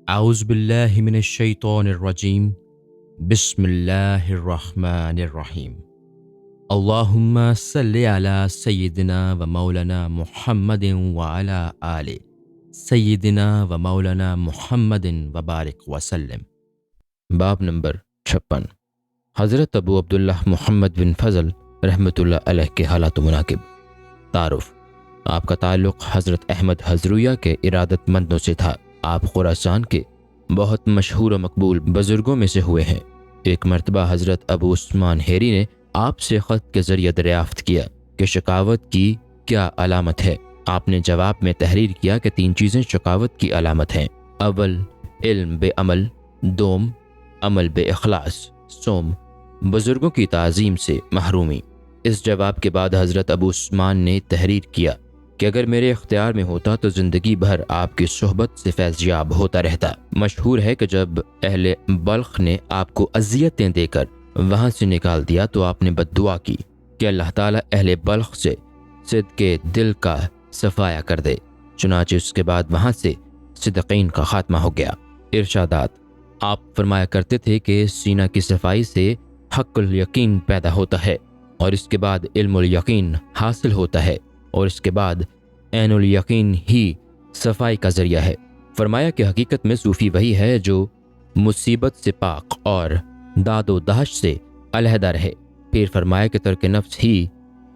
اعوذ باللہ من الشیطان الرجیم بسم اللہ الرحمن الرحیم اللہم صلی علی سیدنا و مولانا محمد وعلی آل سیدنا و مولانا محمد وبارک وسلم۔ باب نمبر 56۔ حضرت ابو عبداللہ محمد بن فضل رحمۃ اللہ علیہ کے حالات و مناقب۔ تعارف: آپ کا تعلق حضرت احمد حضرویہ کے ارادت مندوں سے تھا۔ آپ خراسان کے بہت مشہور و مقبول بزرگوں میں سے ہوئے ہیں۔ ایک مرتبہ حضرت ابو عثمان حیری نے آپ سے خط کے ذریعے دریافت کیا کہ شقاوت کی کیا علامت ہے۔ آپ نے جواب میں تحریر کیا کہ 3 چیزیں شقاوت کی علامت ہیں: اول علم بے عمل، دوم عمل بے اخلاص، سوم بزرگوں کی تعظیم سے محرومی۔ اس جواب کے بعد حضرت ابو عثمان نے تحریر کیا کہ اگر میرے اختیار میں ہوتا تو زندگی بھر آپ کی صحبت سے فیض یاب ہوتا رہتا۔ مشہور ہے کہ جب اہل بلخ نے آپ کو اذیتیں دے کر وہاں سے نکال دیا تو آپ نے بد دعا کی کہ اللہ تعالیٰ اہل بلخ سے صدق دل کا صفایا کر دے۔ چنانچہ اس کے بعد وہاں سے صدقین کا خاتمہ ہو گیا۔ ارشادات: آپ فرمایا کرتے تھے کہ سینہ کی صفائی سے حق الیقین پیدا ہوتا ہے، اور اس کے بعد علم الیقین حاصل ہوتا ہے، اور اس کے بعد عین الیقین ہی صفائی کا ذریعہ ہے۔ فرمایا کہ حقیقت میں صوفی وہی ہے جو مصیبت سے پاک اور داد و دہش سے علیحدہ رہے۔ پھر فرمایا کہ ترک نفس ہی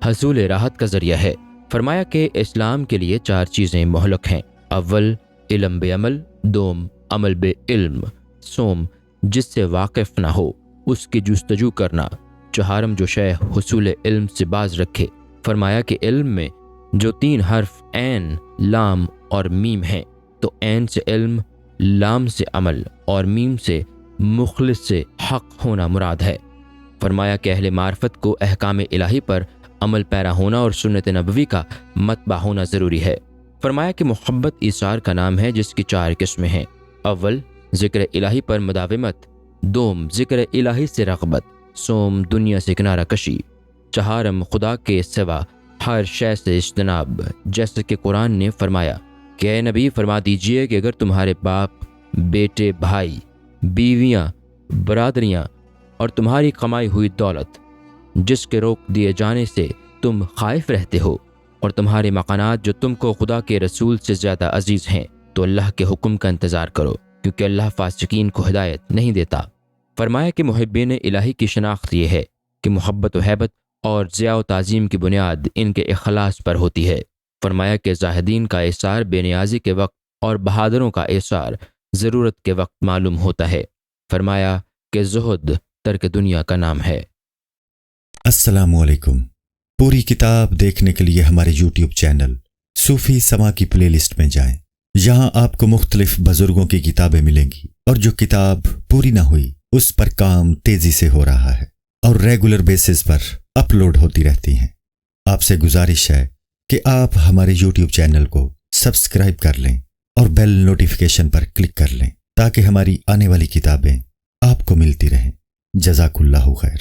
حصول راحت کا ذریعہ ہے۔ فرمایا کہ اسلام کے لیے 4 چیزیں مہلک ہیں: اول علم بے عمل، دوم عمل بے علم، سوم جس سے واقف نہ ہو اس کی جستجو کرنا، چہارم جو شے حصول علم سے باز رکھے۔ فرمایا کہ علم میں جو 3 حرف عین، لام اور میم ہیں، تو عین سے علم، لام سے عمل اور میم سے مخلص سے حق ہونا مراد ہے۔ فرمایا کہ اہل معرفت کو احکام الہی پر عمل پیرا ہونا اور سنت نبوی کا متبع ہونا ضروری ہے۔ فرمایا کہ محبت ایثار کا نام ہے جس کی 4 قسمیں ہیں: اول ذکر الہی پر مداومت، دوم ذکر الہی سے رغبت، سوم دنیا سے کنارہ کشی، چہارم خدا کے سوا ہر شے سے اجتناب، جیسے کہ قرآن نے فرمایا کہ اے نبی فرما دیجئے کہ اگر تمہارے باپ، بیٹے، بھائی، بیویاں، برادریاں اور تمہاری کمائی ہوئی دولت جس کے روک دیے جانے سے تم خائف رہتے ہو، اور تمہارے مکانات جو تم کو خدا کے رسول سے زیادہ عزیز ہیں، تو اللہ کے حکم کا انتظار کرو، کیونکہ اللہ فاسقین کو ہدایت نہیں دیتا۔ فرمایا کہ محبین الہی کی شناخت یہ ہے کہ محبت و ہیبت اور ضیاء و تعظیم کی بنیاد ان کے اخلاص پر ہوتی ہے۔ فرمایا کہ زاہدین کا ایثار بے نیازی کے وقت اور بہادروں کا ایثار ضرورت کے وقت معلوم ہوتا ہے۔ فرمایا کہ زہد ترک دنیا کا نام ہے۔ السلام علیکم۔ پوری کتاب دیکھنے کے لیے ہمارے YouTube چینل صوفی سما کی پلے لسٹ میں جائیں۔ یہاں آپ کو مختلف بزرگوں کی کتابیں ملیں گی، اور جو کتاب پوری نہ ہوئی اس پر کام تیزی سے ہو رہا ہے اور ریگولر بیسس پر اپلوڈ ہوتی رہتی ہیں۔ آپ سے گزارش ہے کہ آپ ہمارے YouTube چینل کو سبسکرائب کر لیں اور بیل نوٹیفیکیشن پر کلک کر لیں تاکہ ہماری آنے والی کتابیں آپ کو ملتی رہیں۔ جزاک اللہ خیر۔